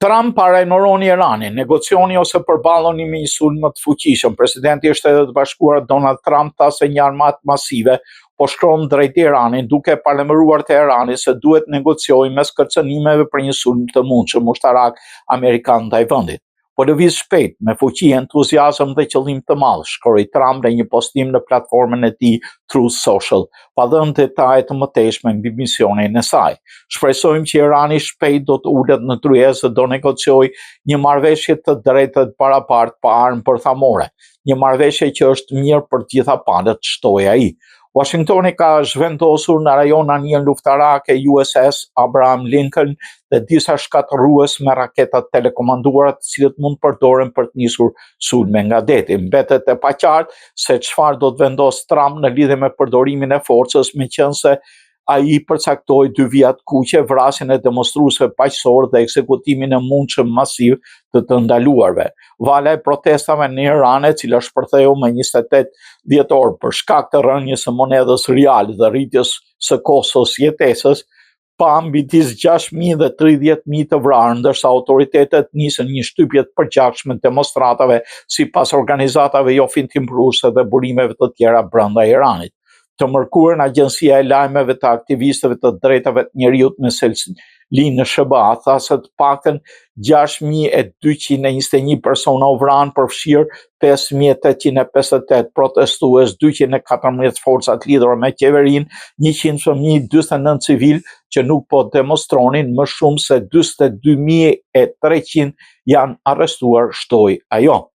Trump parajmëroni Iranin, negocioni ose përballoni me një sulm më të fuqishëm. Presidenti i Shtetit Bashkuar Donald Trump tha se një armatë masive po shkron drejt Iranit, duke paralajmëruar Teherani se duhet negociojë mes kërcënimeve për një sulm të mundshëm ushtarak amerikan ndaj vendit. Po lëviz shpejt, me fuqi, entuziazëm dhe qëllim të madh, shkroi Trump në një postim në platformën e tij Truth Social, pa dhënë detaje të mëtejshme mbi misionin e saj. Shpresojmë që Irani shpejt do të ulet në tryezë dhe do negociojë një marrëveshje të drejtë dhe parapartë pa armë bërthamore, një marrëveshje që është mirë për të gjitha palët, shtoi ai. Washingtoni ka zhvendosur në rajon anijën luftarake USS Abraham Lincoln dhe disa shkatërrues me raketat telekomanduara të cilët mund përdoren për të nisur sulme nga deti. Mbetet e paqartë se çfarë do të vendosë Trump në lidhje me përdorimin e forcës, meqense ai përcaktoi 2 vijat kuqe, vrasjen e demonstruesve paqësorë dhe ekzekutimin e mundshëm masiv të ndaluarve. Vala e protestave në Iran, e cila shpërtheu më 28 dhjetor për shkak të rënjes së monedhës rial dhe rritjes së kostos jetesës, pa mbi 6.000 dhe 30.000 të vrarë, ndërsa autoritetet nisën një shtypje të përgjithshme demonstratave sipas organizatave jo fitimprurëse dhe burimeve të tjera brenda Iranit. Të mërkurën, Agjencia e Lajmeve të Aktivistëve të Drejtave të Njerëzit me seli në SBA tha se të paktën 6.221 persona u vranë, përfshirë 5.858 protestues, 214 forcat lidhura me qeverinë, 129 civil që nuk po demonstrojnë, më shumë se 42.300 janë arrestuar, shtoi ajo.